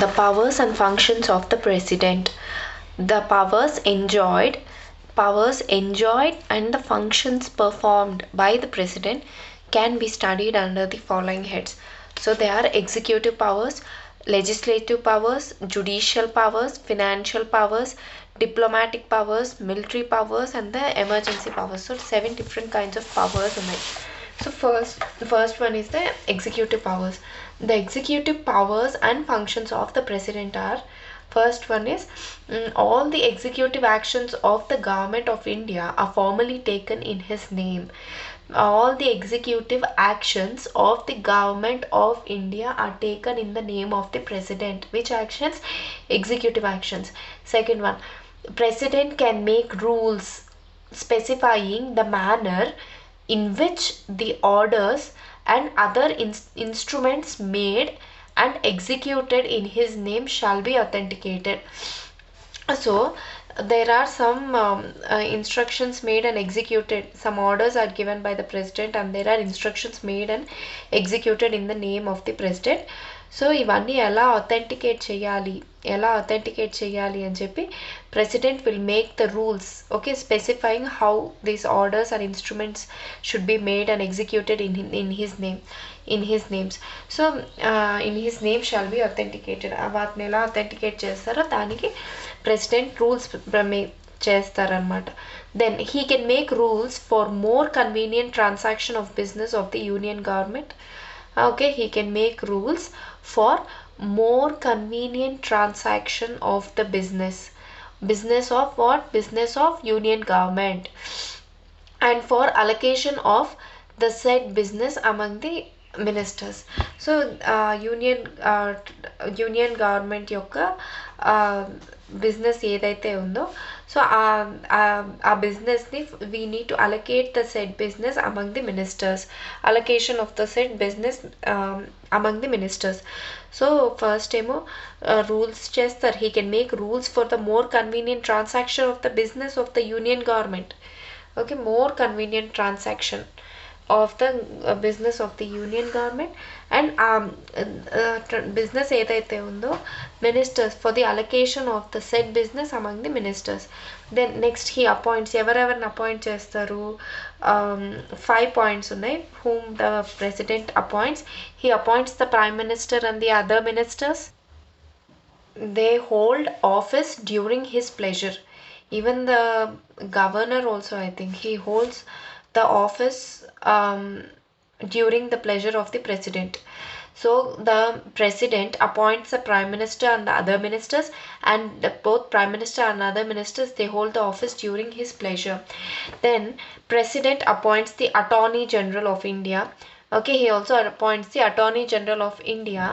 The powers and functions of the president. The powers enjoyed and the functions performed by the president can be studied under the following heads. So they are executive powers, legislative powers, judicial powers, financial powers, diplomatic powers, military powers, and the emergency powers. So 7 different kinds of powers ఉన్నాయి. So the first one is the executive powers. The executive powers and functions of the president are, first one is all the executive actions of the government of India are formally taken in his name. All the executive actions of the government of India are taken in the name of the president. Which actions? Executive actions. Second one, president can make rules specifying the manner in which the orders and other instruments made and executed in his name shall be authenticated. So there are some instructions made and executed, some orders are given by the president and there are instructions made and executed in the name of the president. So ఇవన్నీ ఎలా authenticate చేయాలి అని చెప్పి president will make the rules, okay, specifying how these orders or instruments should be made and executed in his names. So in his name shall be authenticated. వాటిని ఎలా authenticate చేస్తారో దానికి president rules చేస్తారనమాట. Then he can make rules for more convenient transaction of business of the union government. Okay, he can make rules for more convenient transaction of the business of what? Business of union government, and for allocation of the said business among the ministers. So union government యొక్క business ఏదైతే ఉందో, so ఆ బిజినెస్ని we need to allocate the set business among the ministers. Allocation of the set business among the ministers. So first ఏమో rules చేస్తారు. He can make rules for the more convenient transaction of the business of the union government. Okay, more convenient transaction of the business of the union government, and business ఏదైతే ఉందో ministers, for the allocation of the said business among the ministers. Then next he appoints, ఎవరెవరిని appoint చేస్తారు? 5 points ఉన్నాయి. whom the president appoints. He appoints the prime minister and the other ministers. They hold office during his pleasure. Even the governor also, I think, he holds the office during the pleasure of the president. So the president appoints the prime minister and the other ministers, and both prime minister and other ministers, they hold the office during his pleasure. Then president appoints the attorney general of India. Okay, he also appoints the attorney general of India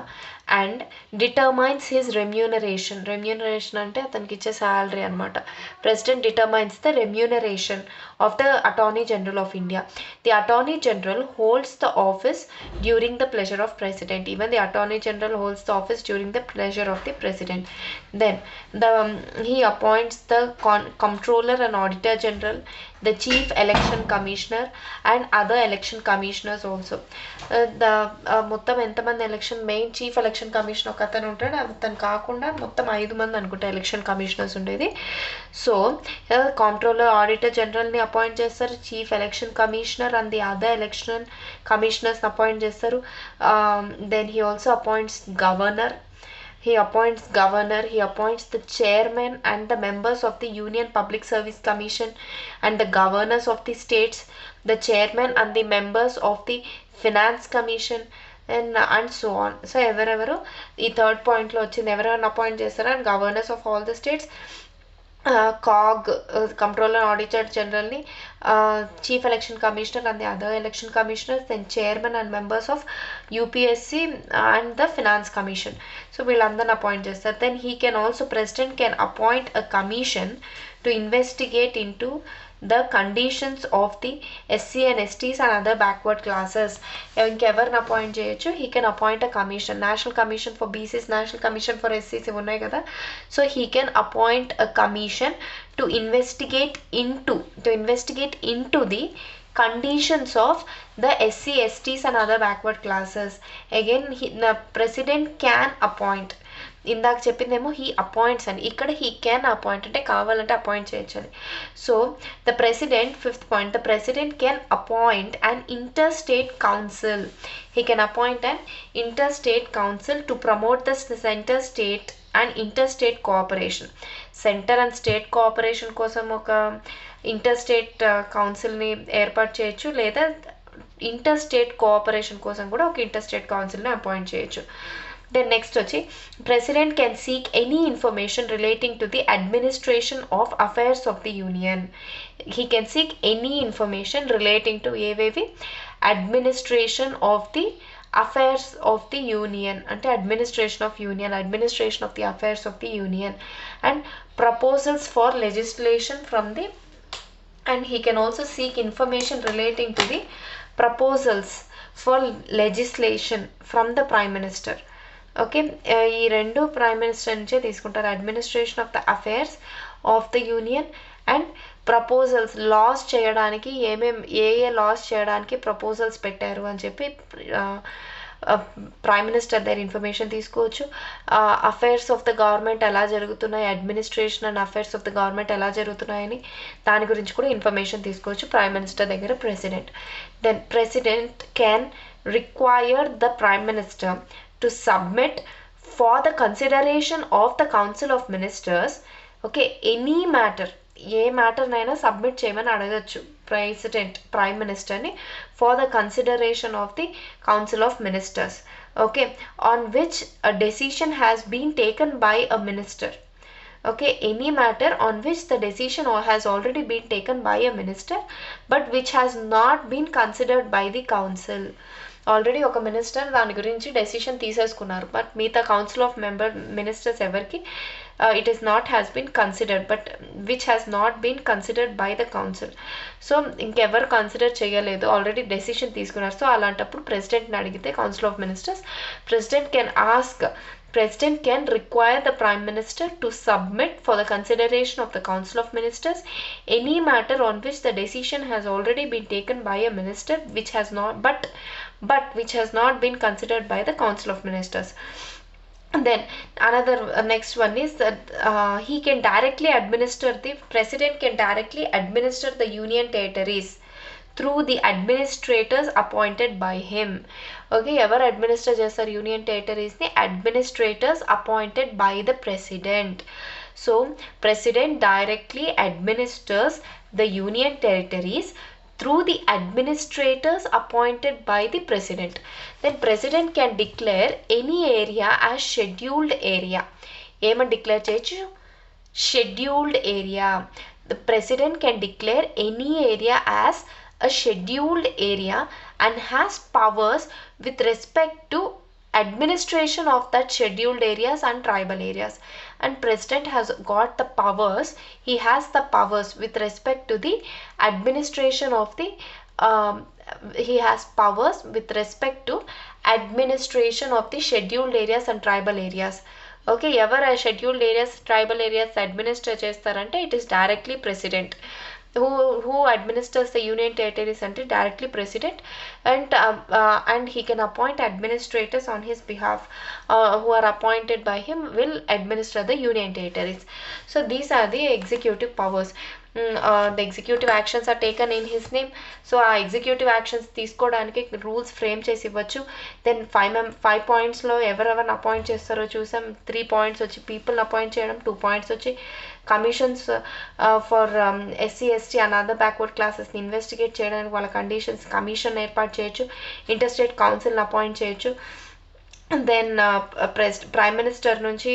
and determines his remuneration. Remuneration అంటే అతనికి ఇచ్చే salary అనమాట. President determines the remuneration of the attorney general of India. The attorney general holds the office during the pleasure of president. Even the attorney general holds the office during the pleasure of the president. Then he appoints the comptroller and auditor general, the chief election commissioner and other election commissioners also. మొత్తం ఎంతమంది election, main chief election commissioner ఒక అతను ఉంటాడు, అతను కాకుండా మొత్తం 5 మంది అనుకుంటా ఎలక్షన్ కమిషనర్స్ ఉండేది. సో కాంట్రోలర్, ఆడిటర్ జనరల్ని అపాయింట్ చేస్తారు, chief election commissioner and the other election కమిషనర్స్ని అపాయింట్ చేస్తారు. Then he also appoints governor. He appoints the chairman and the members of the Union Public Service Commission and the governors of the states, the chairman and the members of the Finance Commission, and so on. So ఎవరెవరు ఈ third పాయింట్లో వచ్చింది, ఎవరెవరిని appoint చేస్తారో, and governors of all the states, COG, Comptroller Auditor Generalని, Chief Election Commissioner and the other election commissioners, then chairman and members of UPSC and the Finance Commission. So వీళ్ళందరిని appoint చేస్తారు. Then he can also, president can appoint a commission to investigate into the conditions of the SC and STs and other backward classes. ఇంకెవరిని appoint చేయొచ్చు? He can appoint a commission, National Commission for BCs, National Commission for SCs ఇవి ఉన్నాయి కదా. So he can appoint a commission to investigate into the conditions of the SC, STs and other backward classes. Again, the president can appoint. ఇందాక చెప్పిందేమో he appoints అని, ఇక్కడ he can appoint అంటే కావాలంటే appoint చేయొచ్చు అని. So the president, fifth point, the president can appoint and inter state council. He can appoint an interstate council to promote the center state and interstate cooperation. Centre and state cooperation కోసం ఒక interstate కౌన్సిల్ని ఏర్పాటు చేయొచ్చు, లేదా interstate cooperation కోసం కూడా ఒక interstate కౌన్సిల్ని appoint చేయొచ్చు. దెన్ నెక్స్ట్ వచ్చి president can seek any information relating to the administration of affairs of the union. He can seek any information relating to ఏవేవి, administration of the affairs of the union అంటే administration of union, administration of the affairs of the union, and proposals for legislation from the, and he can also seek information relating to the proposals for legislation from the prime minister. Okay, ఈ రెండు prime minister నుంచే తీసుకుంటారు, administration of the affairs of the union and proposals, laws చేయడానికి ఏ laws చేయడానికి proposals పెట్టారు అని చెప్పి ప్రైమ్ మినిస్టర్ దగ్గర ఇన్ఫర్మేషన్ తీసుకోవచ్చు. అఫైర్స్ ఆఫ్ ద గవర్నమెంట్ ఎలా జరుగుతున్నాయి, administration and affairs of the government ఎలా జరుగుతున్నాయని దాని గురించి కూడా ఇన్ఫర్మేషన్ తీసుకోవచ్చు ప్రైమ్ మినిస్టర్ దగ్గర president. Then president can require the prime minister to submit for the consideration of the council of ministers. Okay, any matter, ఏ మ్యాటర్నైనా సబ్మిట్ చేయమని అడగచ్చు ప్రెసిడెంట్ ప్రైమ్ మినిస్టర్ని for the consideration of the council of ministers. Okay, on which a decision has been taken by a minister. Okay, any matter on which the decision has already been taken by a minister but which has not been considered by the council. Already ఒక minister దాని గురించి decision తీసేసుకున్నారు, but మిగతా council of ministers ఎవరికి it is not has been considered, but which has not been considered by the council. So ఇంకెవరు consider చేయలేదు, already decision తీసుకున్నారు. So అలాంటప్పుడు ప్రెసిడెంట్ని అడిగితే council of ministers, President can require the Prime Minister to submit for the consideration of the Council of Ministers any matter on which the decision has already been taken by a minister which has not which has not been considered by the Council of Ministers. And then another next one is that he can directly administer, the President can directly administer the Union territories through the administrators appointed by him. Okay, ఎవరు administer చేస్తారు union టెరిటరీస్ని? Administrators appointed by the president. So president directly administers the union territories through the administrators appointed by the president. Then president can declare any area as scheduled area. ఏమని declare చేయొచ్చు? Scheduled area. The president can declare any area as a scheduled area and has powers with respect to administration of that scheduled areas and tribal areas. And president has got the powers, he has the powers with respect to the administration of the he has powers with respect to administration of the scheduled areas and tribal areas. Okay, ఎవరు scheduled areas tribal areas administer చేస్తారంటే it is directly president. who administers the union territories అంటే directly president, and he can appoint administrators on his behalf who are appointed by him will administer the union territories. So these are the executive powers. The executive actions are taken in his name. So ఆ executive actions తీసుకోవడానికి rules frame చేసి ఇవ్వచ్చు. Then 5 పాయింట్స్లో ఎవరెవరిని appoint చేస్తారో చూసాం. 3 points వచ్చి పీపుల్ని appoint చేయడం, 2 పాయింట్స్ వచ్చి commissions for SC ST and other backward క్లాసెస్ని ఇన్వెస్టిగేట్ చేయడానికి వాళ్ళ కండిషన్స్ కమిషన్ ఏర్పాటు చేయొచ్చు. ఇంటర్స్టేట్ కౌన్సిల్ని అపాయింట్ చేయొచ్చు. దెన్ ప్రైమ్ మినిస్టర్ నుంచి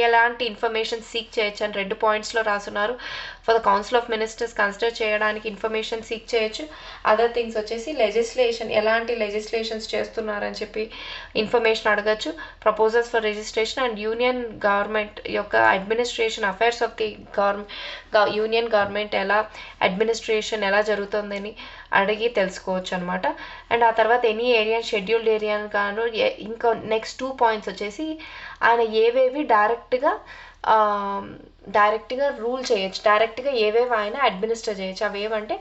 ఎలాంటి ఇన్ఫర్మేషన్ సీక్ చేయొచ్చు అని 2 పాయింట్స్లో రాసున్నారు. For the council of ministers consider చేయడానికి ఇన్ఫర్మేషన్ సీక్ చేయొచ్చు. అదర్ థింగ్స్ వచ్చేసి లెజిస్లేషన్, ఎలాంటి లెజిస్లేషన్స్ చేస్తున్నారని చెప్పి ఇన్ఫర్మేషన్ అడగచ్చు. Proposals for registration and union government యొక్క administration affairs of the union government administration ఎలా జరుగుతుందని అడిగి తెలుసుకోవచ్చు అనమాట. అండ్ ఆ తర్వాత ఎనీ ఏరియా షెడ్యూల్డ్ ఏరియా గాను ఇంకా నెక్స్ట్ 2 పాయింట్స్ వచ్చేసి ఆయన ఏవేవి డైరెక్ట్గా రూల్ చేయొచ్చు, డైరెక్ట్గా ఏవేవి ఆయన అడ్మినిస్టర్ చేయొచ్చు. అవేవంటే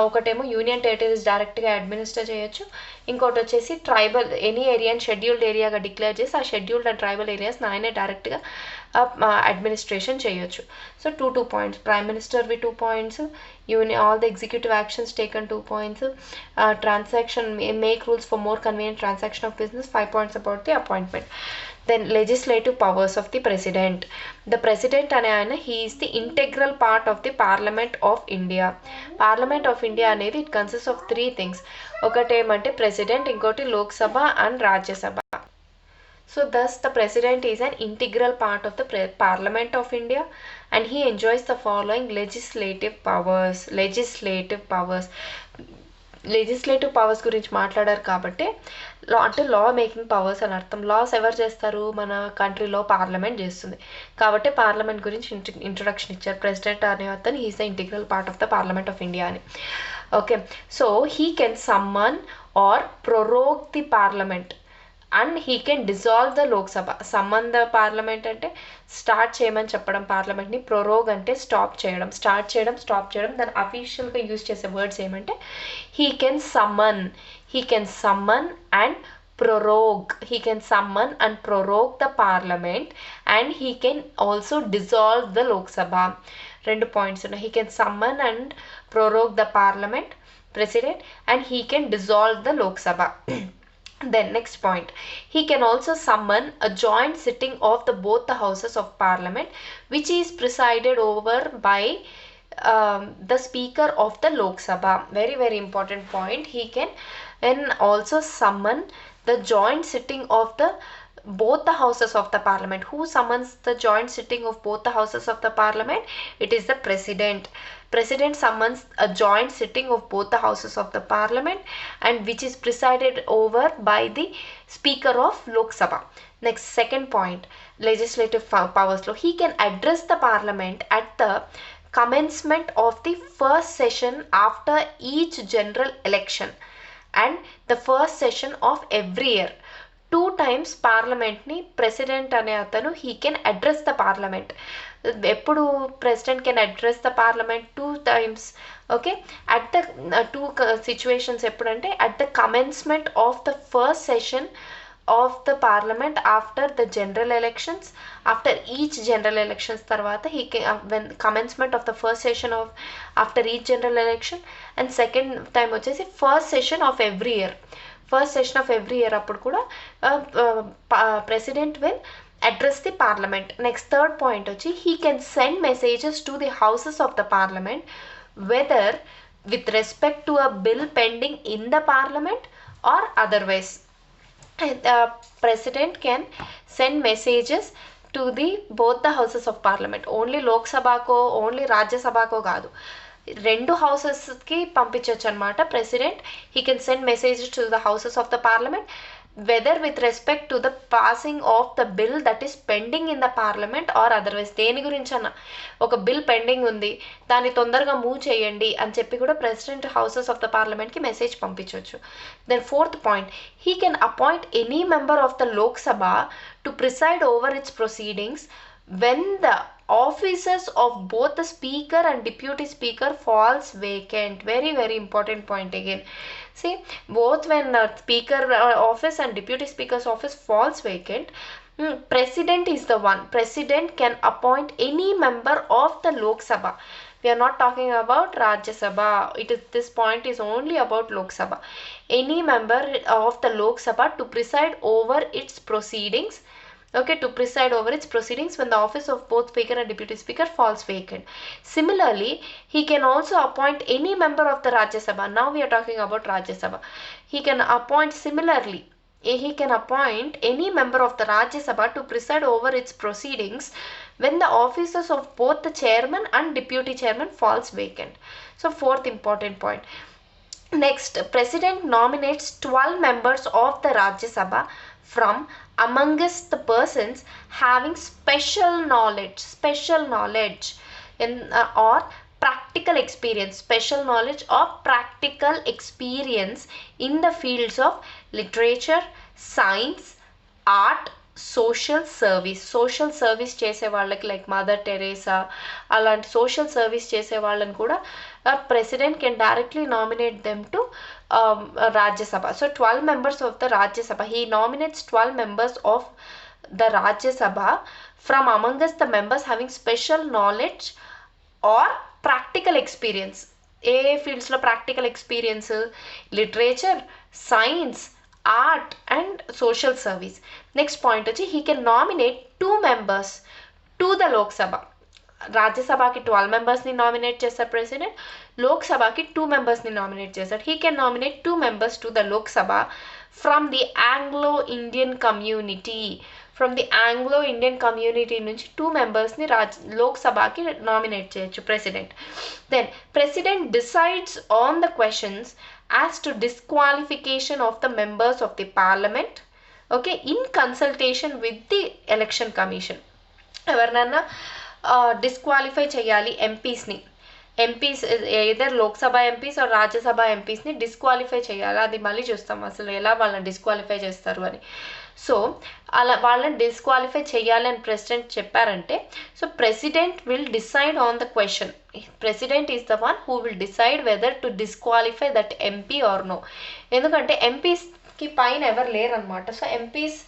ఒకటేమో యూనియన్ టెరిటరీస్ డైరెక్ట్గా అడ్మినిస్టర్ చేయొచ్చు, ఇంకోటి వచ్చేసి ట్రైబల్ ఎనీ ఏరియాని షెడ్యూల్డ్ ఏరియాగా డిక్లేర్ చేసి ఆ షెడ్యూల్డ్ అండ్ ట్రైబల్ ఏరియాస్ ఆయనే డైరెక్ట్గా అడ్మినిస్ట్రేషన్ చేయొచ్చు. సో 2 points, ప్రైమ్ మినిస్టర్వి 2 points, all the executive actions taken 2 points, transaction make rules for more convenient transaction of business 5 points about the appointment. Then legislative powers of the president. The president అనే ఆయన he is the integral part of the parliament of India. Parliament of India అనేది it consists of 3 things. ఒకటేమంటే president, ఇంకోటి Lok Sabha and Rajya Sabha. So thus the president is an integral part of the Parliament of India and he enjoys the following legislative powers. Legislative powers గురించి మాట్లాడారు కాబట్టి అంటే లా making powers అని అర్థం. Loss ఎవరు చేస్తారు? మన కంట్రీలో పార్లమెంట్ చేస్తుంది. కాబట్టి పార్లమెంట్ గురించి ఇంట్రొడక్షన్ ఇచ్చారు. ప్రెసిడెంట్ అనే అతను he's the integral part of the parliament of India అని. Okay, so he can summon or prorogue the parliament and he can dissolve the Lok Sabha. Summon the parliament అంటే స్టార్ట్ చేయమని చెప్పడం పార్లమెంట్ని, ప్రొరోగ్ అంటే స్టాప్ చేయడం, స్టార్ట్ చేయడం. దాని అఫీషియల్గా యూజ్ చేసే వర్డ్స్ ఏమంటే he can summon and prorogue. He can summon and prorogue the parliament and he can also dissolve the Lok Sabha. 2 points. He can summon and prorogue the parliament, president, and he can dissolve the Lok Sabha. Then next point, he can also summon a joint sitting of both the houses of parliament which is presided over by the speaker of the Lok Sabha. Very important point. He can also summon the joint sitting of both the houses of the parliament. Who summons the joint sitting of both the houses of the parliament? It is the president. President summons a joint sitting of both the houses of the parliament and which is presided over by the speaker of Lok Sabha. Next, second point, legislative powers law. He can address the parliament at the commencement of the first session after each general election and the first session of every year. 2 times పార్లమెంట్ని president అనే అతను he can address the parliament. ఎప్పుడు president can address the parliament? 2 times. Okay, at the 2 situations ఎప్పుడంటే at the commencement of the first session of the parliament after the general elections, after each general elections tarvata he can when commencement of the first session of after each general election and second time vachesi first session of every year. First session of every year appudu kuda president will address the parliament. Next, third point vachi he can send messages to the houses of the parliament whether with respect to a bill pending in the parliament or otherwise. President can send messages to both the houses of parliament. Only Lok Sabha ko, only Rajya Sabha ko kaadu, 2 houses-కి పంపించవచ్చు అనమాట president. He can send messages to the houses of the parliament whether with respect to the passing of the bill that is pending in the parliament or otherwise. దేని గురించి అన్న ఒక bill pending ఉంది, దాన్ని తొందరగా మూవ్ చేయండి అని చెప్పి కూడా ప్రెసిడెంట్ హౌసెస్ ఆఫ్ ద పార్లమెంట్కి మెసేజ్ పంపించవచ్చు. Then fourth point, he can appoint any member of the Lok Sabha to preside over its proceedings when the offices of both the speaker and deputy speaker falls vacant. Very important point again. See, both when speaker office and deputy speaker's office falls vacant, president is the one. President can appoint any member of the Lok Sabha. We are not talking about Rajya Sabha. This point is only about Lok Sabha. Any member of the Lok Sabha to preside over its proceedings. Okay, to preside over its proceedings when the office of both speaker and deputy speaker falls vacant. Similarly, he can also appoint any member of the Rajya Sabha. Now we are talking about Rajya Sabha. He can appoint any member of the Rajya Sabha to preside over its proceedings when the offices of both the chairman and deputy chairman falls vacant. So fourth important point. Next, president nominates 12 members of the Rajya Sabha from amongst the persons having special knowledge or practical experience in the fields of literature, science, art, social service చేసే వాళ్ళకి like mother టెరేసా అలాంటి social service చేసే వాళ్ళని కూడా president can directly nominate them to Rajya Sabha. So 12 members of the Rajya Sabha, he nominates 12 members of the Rajya Sabha from amongst the members having special knowledge or practical experience. ఏ ఫీల్డ్స్లో practical experience? Literature, science, art and social service. Next point వచ్చి he can nominate 2 members to the Lok Sabha. రాజ్యసభకి 12 members nominate చేస్తారు president, లోక్సభకి 2 members nominate చేస్తారు. He can nominate 2 members to the Lok Sabha from the Anglo Indian community. From the Anglo Indian community నుంచి 2 members లోక్సభకి nominate చేయొచ్చు president. Then president decides on the questions as to disqualification of the members of the parliament, okay, in consultation with the election commission. ఎవరినన్నా disqualify చేయాలి ఎంపీస్ని, either Lok Sabha MPs or Rajya Sabha ఎంపీస్ని disqualify చేయాలి. అది మళ్ళీ చూస్తాం అసలు ఎలా వాళ్ళని డిస్క్వాలిఫై చేస్తారు అని. సో అలా వాళ్ళని డిస్క్వాలిఫై చేయాలి అని ప్రెసిడెంట్ చెప్పారంటే, so president will decide on the question. President is the one who will decide whether to disqualify that MP or no. ఎందుకంటే ఎంపీస్కి పైన ఎవరు లేరనమాట. సో ఎంపీస్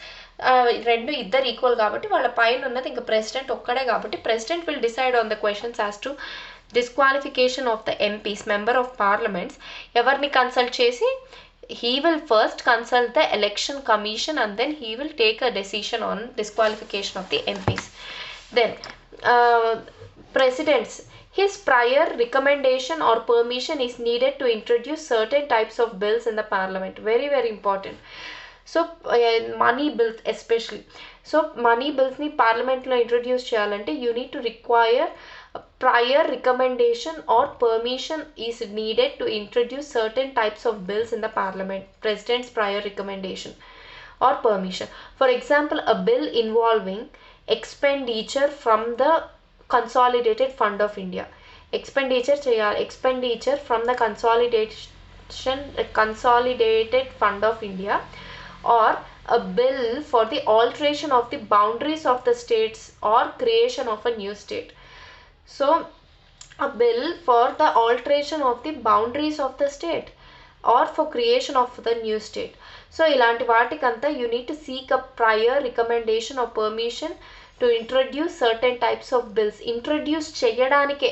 ఇద్దరు ఈక్వల్ కాబట్టి వాళ్ళ పైన ఉన్నది ఇంకా ప్రెసిడెంట్ ఒక్కడే కాబట్టి president will decide on the questions as to disqualification of the MPs, member of parliaments. ఎవరిని కన్సల్ట్ చేసి he will first consult the election commission and then he will take a decision on disqualification of the MPs. Then presidents, his prior recommendation or permission is needed to introduce certain types of bills in the parliament. Very very important. So money bills especially, so money బిల్స్ని పార్లమెంట్లో introduce చేయాలంటే you need to require prior recommendation or permission is needed to introduce certain types of bills in the parliament. President's prior recommendation or permission. For example, a bill involving expenditure from the consolidated fund of India. Expenditure from the consolidated fund of India, or a bill for the alteration of the boundaries of the states or creation of a new state. So a bill for the alteration of the boundaries of the state or for creation of the new state. So ilanti vatikanta you need to seek a prior recommendation or permission to introduce certain types of bills. Introduce cheyadanike,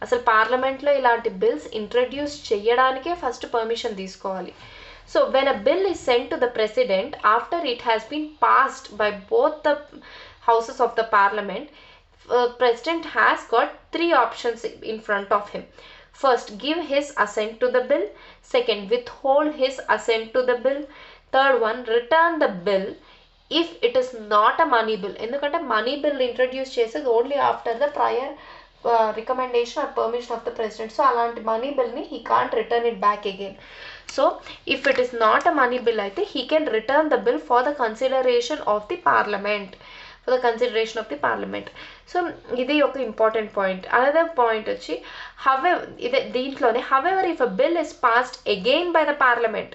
అసలు పార్లమెంట్లో ఇలాంటి bills introduce చేయడానికే first permission తీసుకోవాలి. So when a bill is sent to the president after it has been passed by both the houses of the parliament, president has got 3 options in front of him. First, give his assent to the bill. Second, withhold his assent to the bill. Third one, return the bill if it is not a money bill. ఎందుకంటే money bill introduce చేసేది only after the prior recommendation or permission of the president. So అలాంటి money bill ని he can't return it back again. So if it is not a money bill అయితే he can return the bill for the consideration of the parliament. For the consideration of the parliament. So ఇది ఒక important point. Another point వచ్చి దీంట్లోనే however if a bill is passed again by the parliament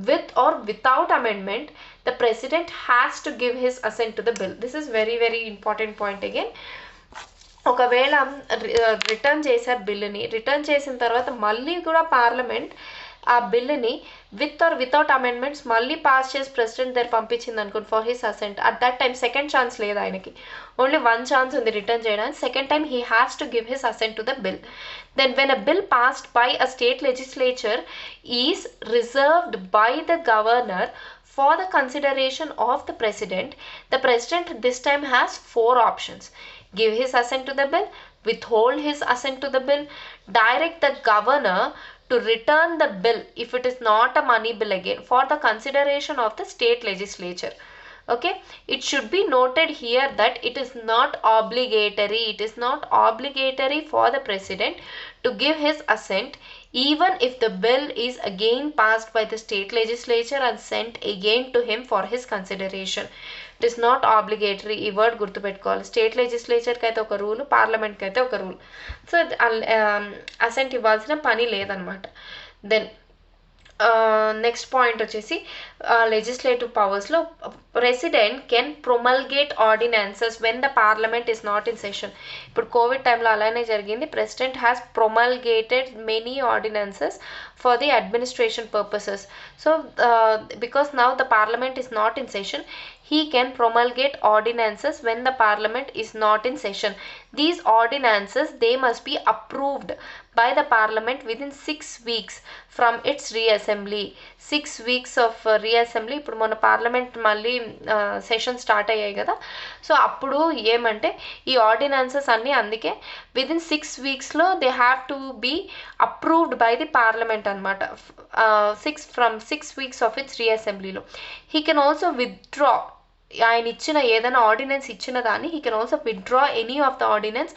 with or without amendment, the president has to give his assent to the bill. This is very very important point again. ఒకవేళ return చేశారు బిల్లుని, return చేసిన తర్వాత మళ్ళీ కూడా parliament ఆ బిల్లుని with or without amendments మళ్ళీ పాస్ చేసి ప్రెసిడెంట్ దగ్గర పంపించింది అనుకోండి for his assent. At that time second chance లేదు ఆయనకి, ఓన్లీ 1 ఛాన్స్ ఉంది రిటర్న్ చేయడానికి. Second time he has to give his assent to the bill. Then when a bill passed by a state legislature is reserved by the governor for the consideration of the president this time has 4 options. Give his assent to the bill, withhold his assent to the bill, direct the governor to return the bill if it is not a money bill again for the consideration of the state legislature. Okay, it should be noted here that it is not obligatory for the president to give his assent even if the bill is again passed by the state legislature and sent again to him for his consideration. It is not obligatory. ఈ word గుర్తుపెట్టుకోవాలి. State లెజిస్లేచర్కి అయితే ఒక rule, పార్లమెంట్కి అయితే ఒక rule. So assigned ఇవ్వాల్సిన పని లేదనమాట. దెన్ నెక్స్ట్ పాయింట్ వచ్చేసి లెజిస్లేటివ్ పవర్స్లో president can promulgate ordinances when the parliament is not in session. ఇప్పుడు కోవిడ్ టైంలో అలానే జరిగింది. President has promulgated many ordinances for the administration purposes. So because now the parliament is not in session, he can promulgate ordinances when the parliament is not in session. These ordinances, they must be approved by the parliament within 6 weeks from its reassembly. 6 weeks of reassembly. ఇప్పుడు మన parliament మళ్ళీ session start అయ్యాయి కదా, so అప్పుడు ఏమంటే ఈ ordinances అన్నీ అందుకే విదిన్ 6 వీక్స్లో they have to be approved by the parliament అనమాట. 6 weeks of its reassemblyలో he can also withdraw. ఆయన ఇచ్చిన ఏదైనా ఆర్డినెన్స్ ఇచ్చిన దాన్ని he can also withdraw any of the ordinance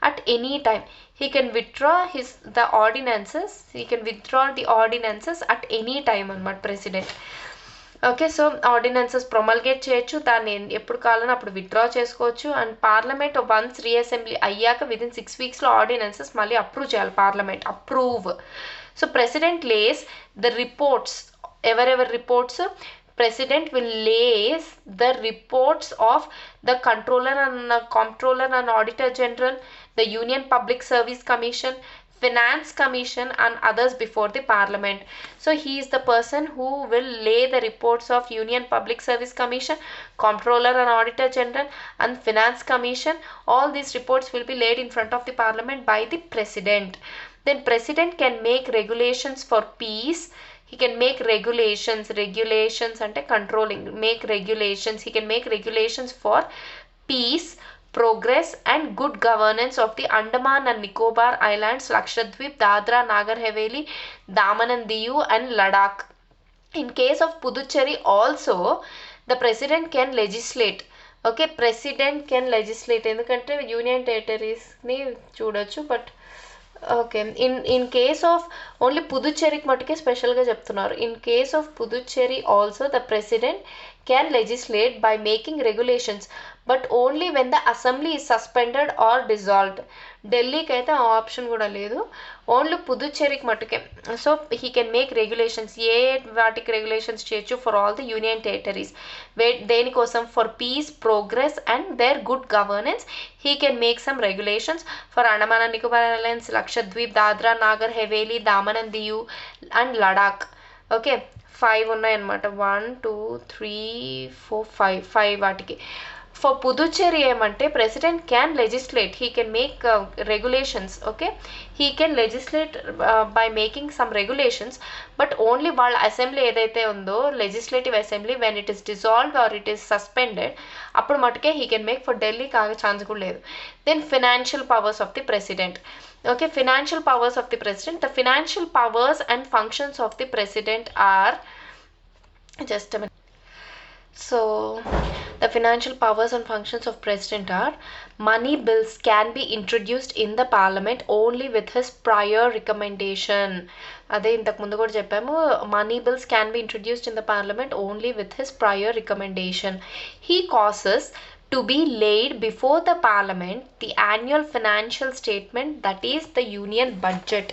at any time. He can withdraw the ordinances at any time అన్నమాట president. Okay, so ordinances promulgate చేయొచ్చు, దాన్ని ఎప్పుడు కావాలన్నా అప్పుడు విత్డ్రా చేసుకోవచ్చు. అండ్ పార్లమెంట్ వన్స్ రీఅసెంబ్లీ అయ్యాక విదిన్ 6 వీక్స్లో ఆర్డినెన్సెస్ మళ్ళీ అప్రూవ్ చేయాలి parliament. Approve. So president lays the reports. ఎవరెవరి reports? President will lays the reports of the controller and auditor general, the Union Public Service Commission, Finance Commission and others before the parliament. So he is the person who will lay the reports of Union Public Service Commission, Comptroller and Auditor General and Finance Commission. All these reports will be laid in front of the parliament by the president. Then president can make regulations for peace. He can make regulations ante controlling, make regulations. He can make regulations for peace, progress and good governance of the Andaman and Nicobar Islands, Lakshadweep, Dadra, Nagar Haveli, Daman and Diu and Ladakh. In case of Puducherry also, the president can legislate. Okay, president can legislate ఎందుకంటే union టెరిటరీస్ని చూడొచ్చు. But okay, in case of only పుదుచ్చేరికి మటుకే స్పెషల్గా చెప్తున్నారు. In case of Puducherry also the president can legislate by making regulations, but only when the assembly is suspended or dissolved. ఢిల్లీకి అయితే ఆ ఆప్షన్ కూడా లేదు, ఓన్లీ పుదుచ్చేరికి మటుకే. So he can make regulations. ఏ వాటికి రెగ్యులేషన్స్ చేయొచ్చు? For all the union territories. దేనికోసం? For peace, progress and their good governance he can make some regulations for Andaman and Nicobar Islands, Lakshadweep, Dadra, Nagar Haveli, Daman and Diu and Ladakh. Okay, 5 ఉన్నాయి అన్నమాట. 1 2 3 4 5 వాటికి. For Puducherry ఏమంటే president can legislate, he can make regulations. Okay, he can legislate by making some regulations, but only వాళ్ళ assembly ఏదైతే ఉందో legislative assembly, when it is dissolved or it is suspended, అప్పుడు మటుకే he can make. for Delhi కాగే chance కూడా లేదు. Then financial powers of the president. Okay, financial powers of the president. The financial powers and functions of the president are, just a minute. So the financial powers and functions of president are: money bills can be introduced in the parliament only with his prior recommendation. అదే ఇంతకు ముందు కూడా చెప్పాము, money bills can be introduced in the parliament only with his prior recommendation. He causes to be laid before the parliament the annual financial statement, that is the union budget.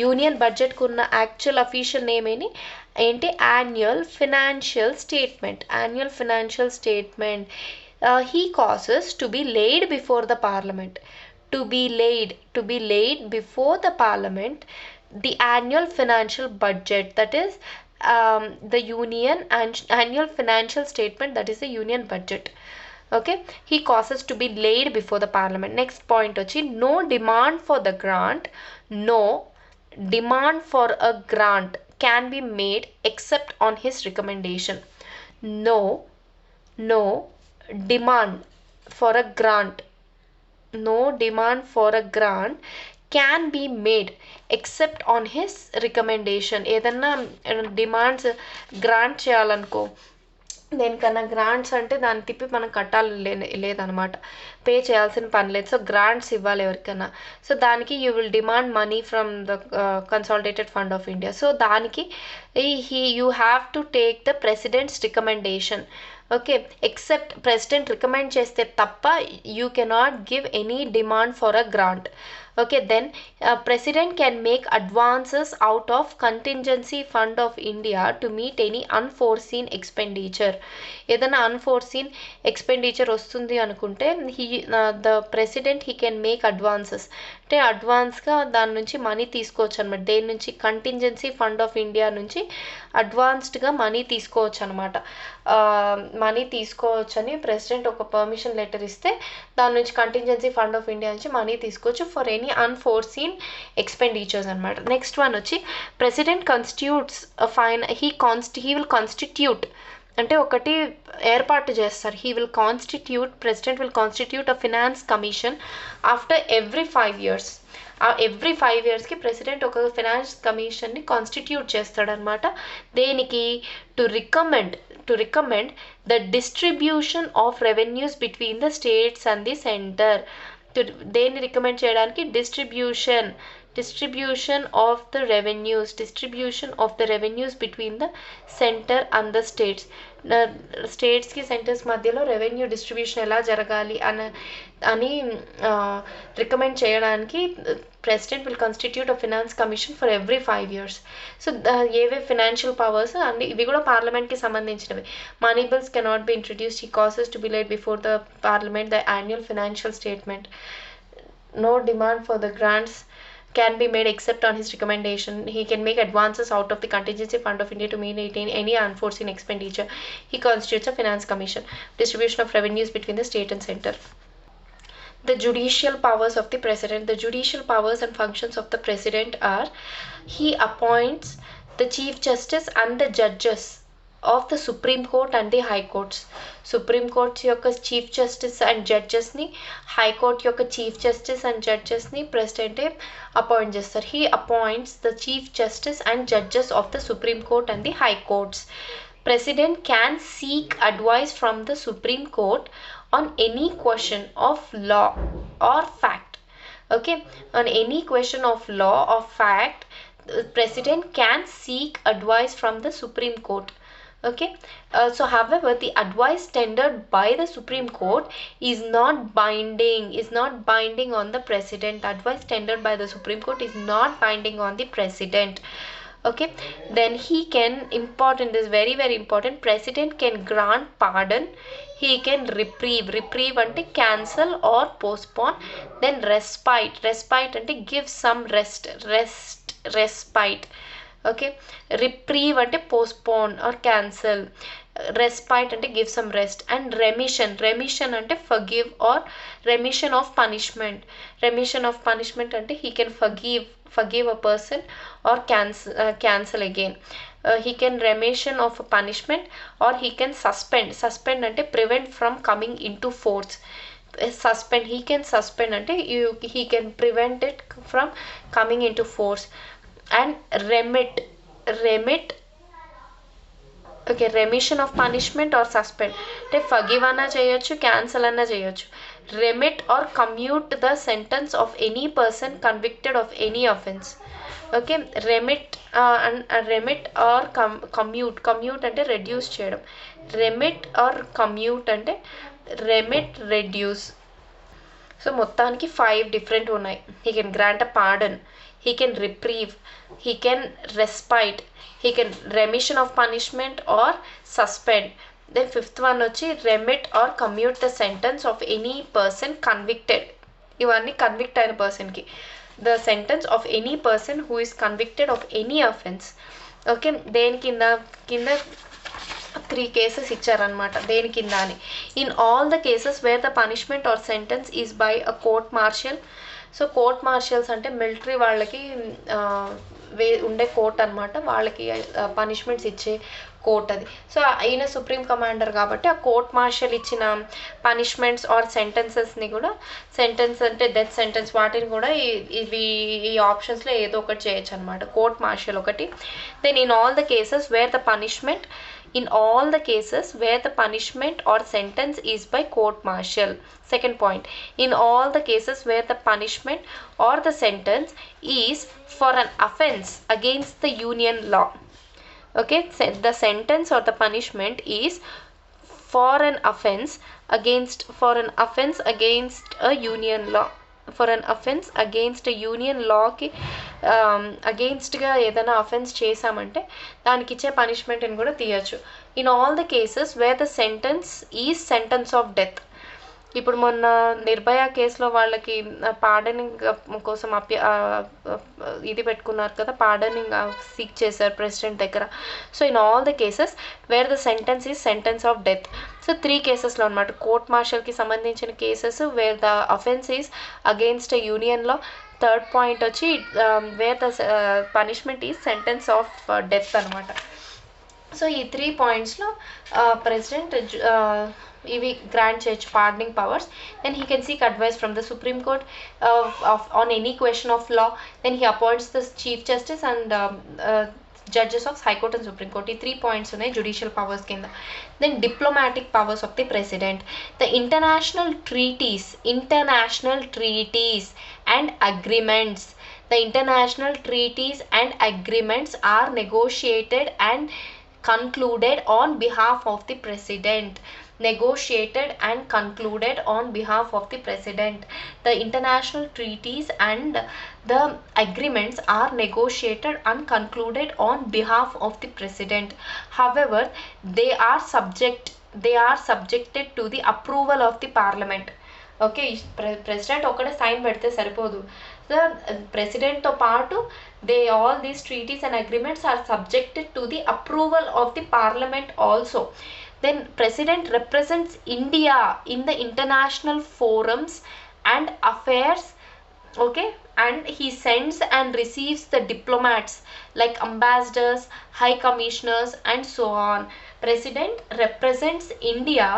Union బడ్జెట్కు ఉన్న actual official name ఏంటి? Annual financial statement. Annual financial statement he causes to be laid before the parliament. To be laid before the parliament the annual financial budget, that is the union annual financial statement, that is the union budget. Okay, he causes to be laid before the parliament. Next point వచ్చి no demand for the grant. No demand for a grant can be made except on his recommendation. No demand for a grant. No demand for a grant can be made except on his recommendation. ఏదన్నా demands grant చేయాలనుకో, దేనికన్నా grants అంటే దాన్ని తిప్పి మనం కట్టాలి లేదనమాట, pay చేయాల్సిన పని లేదు. సో గ్రాంట్స్ ఇవ్వాలి ఎవరికైనా. సో దానికి you will demand money from the consolidated fund of India. So దానికి you have to take the president's recommendation. Okay, except president recommend చేస్తే తప్ప you cannot give any demand for a grant. Okay, then president can make advances out of contingency fund of India to meet any unforeseen expenditure. ఏదైనా unforeseen expenditure వస్తుంది అనుకుంటే the president he can make advances, అంటే అడ్వాన్స్గా దాని నుంచి money తీసుకోవచ్చు అనమాట. దేని నుంచి? కంటింజెన్సీ ఫండ్ ఆఫ్ ఇండియా నుంచి అడ్వాన్స్డ్గా మనీ తీసుకోవచ్చు అనమాట. మనీ తీసుకోవచ్చని ప్రెసిడెంట్ ఒక పర్మిషన్ లెటర్ ఇస్తే దాని నుంచి కంటింజెన్సీ ఫండ్ ఆఫ్ ఇండియా నుంచి మనీ తీసుకోవచ్చు ఫర్ ఎనీ అన్ఫోర్సీన్ ఎక్స్పెండిచర్స్ అనమాట. నెక్స్ట్ వన్ వచ్చి president constitutes he will constitute అంటే ఒకటి ఏర్పాటు చేస్తారు. President will constitute a finance commission after every 5 years. Every 5 yearsకి ప్రెసిడెంట్ ఒక ఫినాన్స్ కమిషన్ని కాన్స్టిట్యూట్ చేస్తాడనమాట. దేనికి? To recommend the distribution of revenues between the states and the centre. దేన్ని రికమెండ్ చేయడానికి? distribution of the revenues between the center and the states. స్టేట్స్కి centres మధ్యలో revenue distribution ఎలా జరగాలి అని రికమెండ్ చేయడానికి president will constitute a finance commission for every 5 years. So ఏవే financial powers అన్ని ఇవి కూడా పార్లమెంట్కి సంబంధించినవి. Money bills cannot be introduced. He causes to be laid before the parliament the annual financial statement. No demand for the grants can be made except on his recommendation. He can make advances out of the contingency fund of India to meet any unforeseen expenditure. He constitutes a finance commission. Distribution of revenues between the state and center. The judicial powers of the president. The judicial powers and functions of the president are: he appoints the chief justice and the judges of the Supreme Court and the High Courts. Supreme Court యొక్క chief justice and జడ్జెస్ని, high court యొక్క chief justice and జడ్జెస్ని ప్రెసిడెంటే appoint చేస్తారు. He appoints the chief justice and judges of the Supreme court and the high courts. President can seek advice from the Supreme Court on any question of law or fact. Okay, on any question of law or fact, the president can seek advice from the Supreme Court. Okay, so however the advice tendered by the Supreme Court is not binding on the president. Advice tendered by the Supreme Court is not binding on the president. Okay, then he can, important, is very very important, president can grant pardon, he can reprieve ante cancel or postpone, then respite ante give some respite. Okay, reprieve ante postpone or cancel, respite ante give some rest, and remission ante forgive or remission of punishment ante he can forgive a person or cancel again. He can remission of a punishment, or he can suspend ante prevent from coming into force. He can suspend ante he can prevent it from coming into force. And remit, okay, remission of punishment or suspend అంటే forgive అన్నా చేయొచ్చు, cancel అన్నా చేయొచ్చు. Remit or commute the sentence of any person convicted of any offense. Okay, remit or commute అంటే reduce చేయడం. Remit or commute అంటే reduce. So మొత్తానికి 5 different ఉన్నాయి. He can grant a pardon, he can reprieve, he can respite, he can remission of punishment or suspend. Then 5th one వచ్చి remit or commute the sentence of any person convicted. ఇవన్నీ convict అయిన పర్సన్కి. The sentence of any person who is convicted of any offense. Okay, దేని కింద 3 cases ఇచ్చారనమాట. దేని కింద అని: in all the cases where the punishment or sentence is by a court martial. So court marshals అంటే military వాళ్ళకి ఉండే court అనమాట, వాళ్ళకి పనిష్మెంట్స్ ఇచ్చే కోర్ట్ అది. సో అయిన సుప్రీం కమాండర్ కాబట్టి ఆ కోర్ట్ మార్షల్ ఇచ్చిన పనిష్మెంట్స్ ఆర్ సెంటెన్సెస్ని కూడా, సెంటెన్స్ అంటే డెత్ సెంటెన్స్, వాటిని కూడా ఈ ఆప్షన్స్లో ఏదో ఒకటి చేయొచ్చు అనమాట. కోర్ట్ మార్షల్ ఒకటి. Then in all the cases where the punishment or sentence is by court martial. Second point, in all the cases where the punishment or the sentence is for an offense against the union law. Okay, the sentence or the punishment is for an offense against a union law. For an offence against union లాకి అగెయిన్స్ట్గా ఏదైనా offence చేశామంటే దానికి ఇచ్చే పనిష్మెంట్ని కూడా తీయచ్చు. In all the cases where the sentence is sentence of death. ఇప్పుడు మొన్న నిర్భయ కేసులో వాళ్ళకి పార్డనింగ్ కోసం ఇది పెట్టుకున్నారు కదా, పార్డనింగ్ సీక్ చేశారు ప్రెసిడెంట్ దగ్గర. So in all the cases where the sentence is sentence of death. So 3 కేసెస్లో అనమాట, కోర్ట్ మార్షల్కి సంబంధించిన cases where the offence is against యూనియన్లో. థర్డ్ పాయింట్ వచ్చి where the punishment is sentence of death అనమాట. So ఈ 3 పాయింట్స్లో ప్రెసిడెంట్ ఇవి గ్రాంట్ చేయొచ్చు pardoning powers. Then he can seek advice from the Supreme Court on any question of law. Then he appoints the chief justice and judges of high court and Supreme Court. ఈ 3 points ఉన్నాయి judicial powers కింద. Then diplomatic powers of the president. The international treaties and agreements. The international treaties and agreements are negotiated and concluded on behalf of the president. Negotiated and concluded on behalf of the president. The international treaties and the agreements are negotiated and concluded on behalf of the president. However, they are subjected to the approval of the parliament. Okay, president ఒకటే sign పెడితే సరిపోదు. So ప్రెసిడెంట్తో పాటు all these treaties and agreements are subjected to the approval of the parliament also. Then president represents India in the international forums and affairs, okay, and he sends and receives the diplomats like ambassadors, high commissioners and so on. President represents India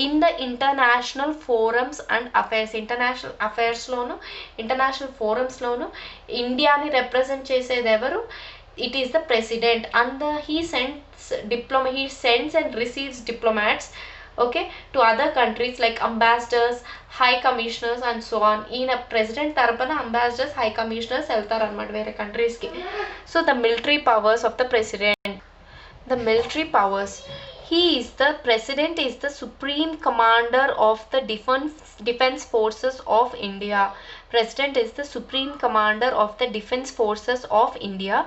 in the international forums and affairs. International affairs loan international forums లోను ఇండియాని represent చేసేది ఎవరు? It is the president. And he sends and receives diplomats, okay, to other countries like ambassadors, high commissioners and so on. ఈయన president తరపున ambassadors, high commissioners వెళ్తారు అనమాట వేరే కంట్రీస్కి. So the military powers of the president. The military powers. The president is the supreme commander of the defense forces of India. President is the supreme commander of the defense forces of India.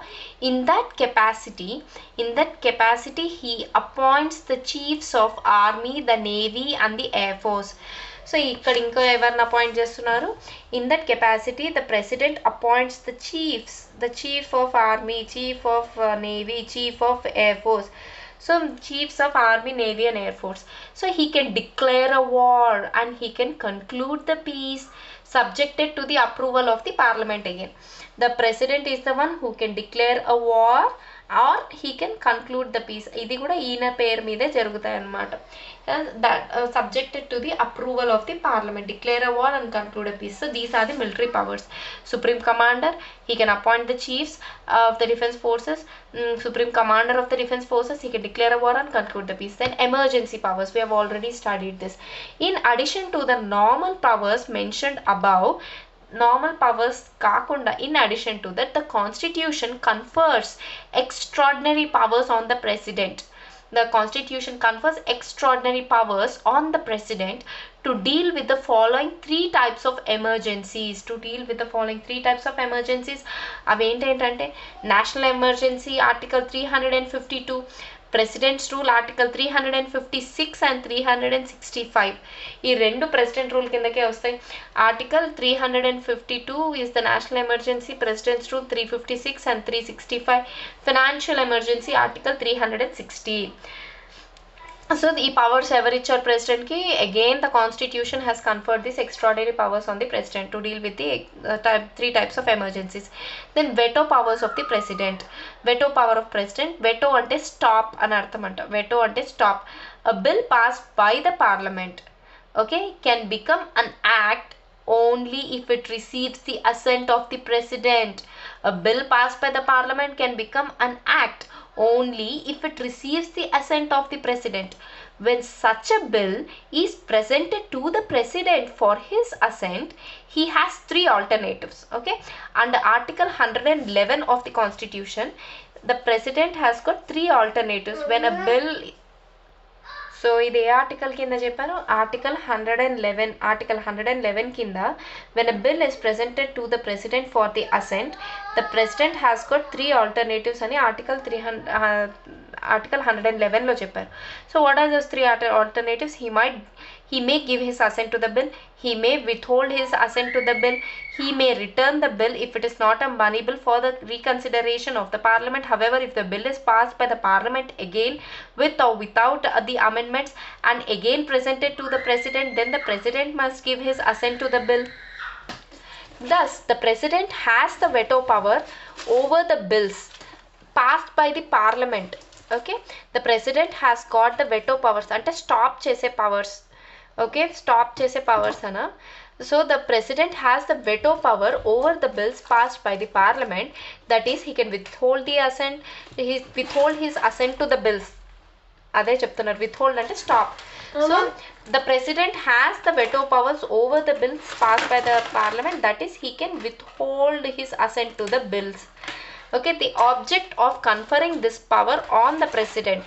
In that capacity he appoints the chiefs of army, the navy and the air force. So ఇక్కడ ఇంకా ఎవరిని appoint చేస్తున్నారు? In that capacity the president appoints the chief of army, chief of navy, chief of air force. So chiefs of army, navy and air force. So he can declare a war and he can conclude the peace subjected to the approval of the parliament again. The president is the one who can declare a war or he can conclude the peace. ఇది కూడా ఈయన పేరు మీదే జరుగుతాయి అన్నమాట. That subjected to the approval of the parliament, declare a war and conclude a peace. So these are the military powers. Supreme commander, he can appoint the chiefs of the defense forces. Supreme commander of the defense forces, he can declare a war and conclude the peace. Then emergency powers, we have already studied this. In addition to the normal powers mentioned above, normal powers కాకుండా in addition to that the constitution confers extraordinary powers on the president. The constitution confers extraordinary powers on the president to deal with the following 3 types of emergencies. అవి ఏంటంటే national emergency article 352, President's rule article 356 and 365. ఈ రెండు president rule కిందకే వస్తాయి. Article 352 is the national emergency, President's rule 356 and 365. Financial emergency article 360. So the powers ఎవరిచ్చారు president కి? Again the constitution has conferred this extraordinary powers on the president to deal with the 3 types of emergencies. Then veto powers of the president. Veto power of president. Veto అంటే stop అని అర్థం అంట. Veto అంటే stop. A bill passed by the parliament, okay, can become an act only if it receives the assent of the president. A bill passed by the parliament can become an act only if it receives the assent of the president. When such a bill is presented to the president for his assent, he has 3 alternatives, okay. Under article 111 of the constitution, the president has got 3 alternatives when a bill. So ఇది ఏ article కింద చెప్పాను, article 111 కింద when a bill is presented to the president for the assent, the president has got 3 alternatives అని article 111 లో చెప్పారు. So what are those 3 alternatives? He may give his assent to the bill, he may withhold his assent to the bill, he may return the bill if it is not amenable for the reconsideration of the parliament. However, if the bill is passed by the parliament again with or without the amendments and again presented to the president, then the president must give his assent to the bill. Thus, the president has the veto power over the bills passed by the parliament. Okay, the president has got the veto powers, ante stop chese powers. Okay, stop chese powers ana. So the president has the veto power over the bills passed by the parliament. That is, he can withhold his assent to the bills. అదే చెప్తున్నారు, withhold అంటే stop. So the president has the veto powers over the bills passed by the parliament. That is, he can withhold his assent to the bills. Okay, the object of conferring this power on the president,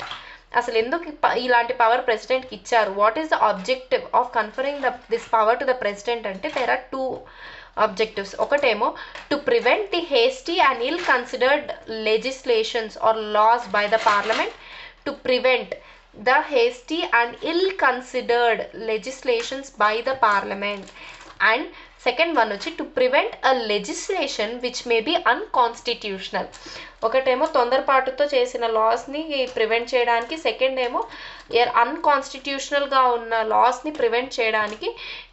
అసలు ఎందుకు ఇలాంటి power ప్రెసిడెంట్కి ఇచ్చారు, what is the objective of conferring this power to the president అంటే there are 2 objectives. ఒకటేమో to prevent the hasty and ill considered legislations or laws by the parliament, to prevent the hasty and ill-considered legislations by the parliament. And second one వచ్చి to prevent a legislation which may be unconstitutional. ఒకటేమో తొందరపాటుతో చేసిన లాస్ని prevent చేయడానికి, second ఏమో అన్కాన్స్టిట్యూషనల్గా ఉన్న లాస్ని prevent చేయడానికి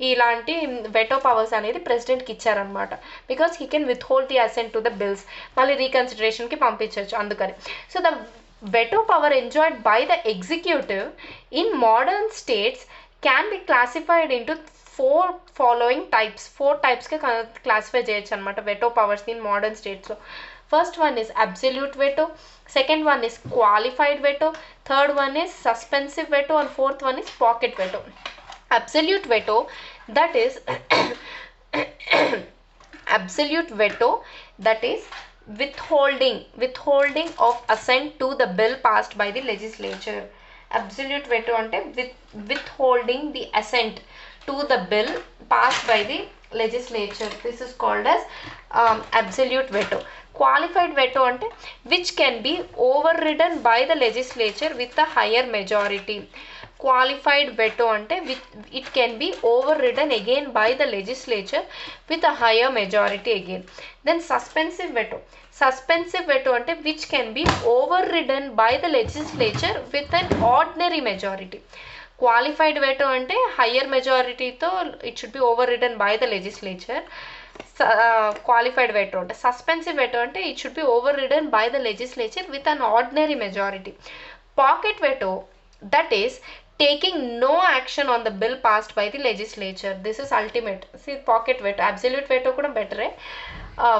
ఇలాంటి వెటో powers అనేది ప్రెసిడెంట్కి ఇచ్చారనమాట. Because he can withhold the assent to the bills, మళ్ళీ రీకన్సిడరేషన్కి పంపించవచ్చు అందుకని. So the veto power enjoyed by the executive in modern states can be classified into 4 following types. 4 types ke classify cheyochu anamata veto powers in modern states lo. First one is absolute veto, second one is qualified veto, third one is suspensive veto, and fourth one is pocket veto. Absolute veto, that is absolute veto, that is withholding of assent to the bill passed by the legislature. Absolute veto ante withholding the assent to the bill passed by the legislature. This is called as absolute veto. Qualified veto ante which can be overridden by the legislature with a higher majority. Qualified veto ante it can be overridden again by the legislature with a higher majority again. Then suspensive veto ante which can be overridden by the legislature with an ordinary majority. Qualified veto ante higher majority tho it should be overridden by the legislature. Qualified veto ante suspensive veto ante it should be overridden by the legislature with an ordinary majority. Pocket veto, that is taking no action on the bill passed by the legislature. This is ultimate. See, pocket veto, absolute veto kuda better,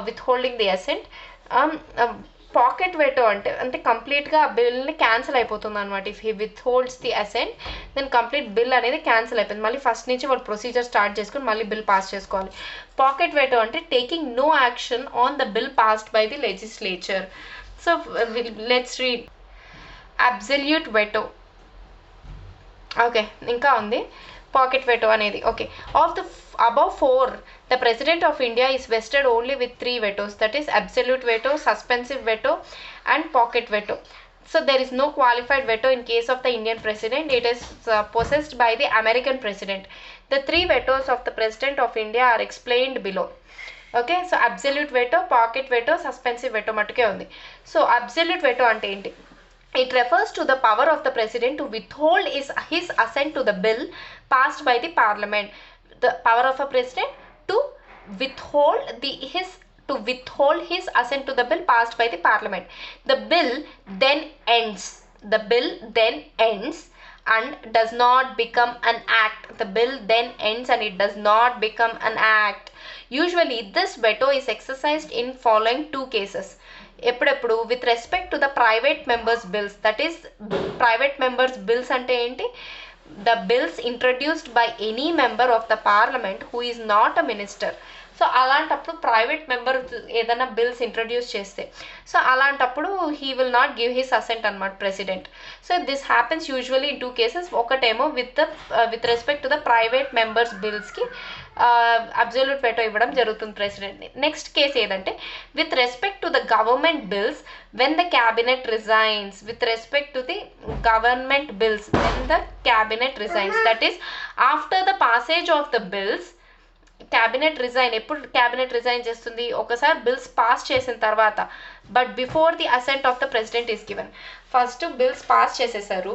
withholding the assent. Pocket veto ante complete ga bill ni cancel అయిపోతుంది అన్నమాట. If he withholds the assent, then complete bill అనేది cancel అయిపోతుంది. మళ్ళీ first నుంచి వాళ్ళు procedure start చేసుకొని మళ్ళీ bill pass చేసుకోవాలి. Pocket veto అంటే taking no action on the bill passed by the legislature. So let's read absolute veto. Okay, ఇంకా ఉంది పాకెట్ వెటో అనేది. Okay, of the above 4 the president of India is vested only with 3 vetos, that is absolute veto, suspensive veto and pocket veto. So there is no qualified veto in case of the Indian president. It is possessed by the American president. The 3 vetos of the president of India are explained below. Okay, so absolute veto, pocket veto, suspensive veto మట్టుకే ఉంది. So absolute veto అంటే ఏంటి? It refers to the power of the president to withhold his assent to the bill passed by the parliament. The power of a president to withhold his assent to the bill passed by the parliament. The bill then ends and does not become an act. The bill then ends and it does not become an act. Usually this veto is exercised in following 2 cases. ఎప్పుడెప్పుడు with respect to the private members bills, that is private members bills అంటే ఏంటి? The bills introduced by any member of the parliament who is not a minister. So అలాంటప్పుడు private member ఏదైనా bills introduce చేస్తే so అలాంటప్పుడు he will not give his assent అనమాట president. So this happens usually in 2 cases. ఒకటేమో with respect to the private members బిల్స్కి absolute veto ఇవ్వడం జరుగుతుంది ప్రెసిడెంట్ని. నెక్స్ట్ కేసు ఏదంటే with respect to the government bills when the cabinet resigns. With respect to the government bills when the cabinet resigns, that is after the passage of the bills, cabinet resign ఎప్పుడు cabinet resign చేస్తుంది, ఒకసారి bills pass చేసిన తర్వాత, but before the assent of the president is given. First bills pass చేసేసారు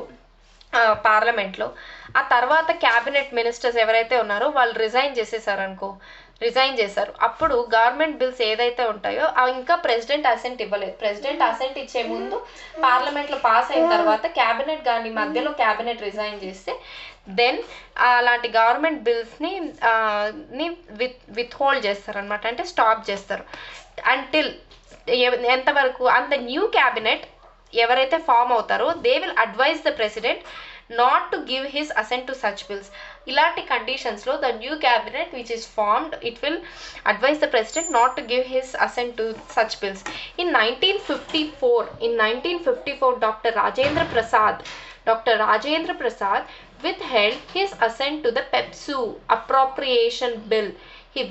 పార్లమెంట్లో, ఆ తర్వాత cabinet ministers ఎవరైతే ఉన్నారో వాళ్ళు రిజైన్ చేసేసారు అనుకో, రిజైన్ చేశారు, అప్పుడు గవర్నమెంట్ బిల్స్ ఏదైతే ఉంటాయో అవి ఇంకా ప్రెసిడెంట్ అసెంట్ ఇవ్వలేదు. ప్రెసిడెంట్ అసెంట్ ఇచ్చే ముందు పార్లమెంట్లో పాస్ అయిన తర్వాత క్యాబినెట్ కానీ మధ్యలో క్యాబినెట్ రిజైన్ చేస్తే దెన్ అలాంటి గవర్నమెంట్ బిల్స్ని విత్ హోల్డ్ చేస్తారనమాట, అంటే స్టాప్ చేస్తారు అంటిల్ ఎంతవరకు అంత న్యూ క్యాబినెట్ ఎవరైతే ఫామ్ అవుతారో they will advise the president not to give his assent to such bills. ఇలాంటి కండిషన్స్లో the new cabinet which is formed it will advise the president not to give his assent to such bills. In 1954 Dr. Rajendra Prasad withheld his assent to the PEPSU appropriation bill. He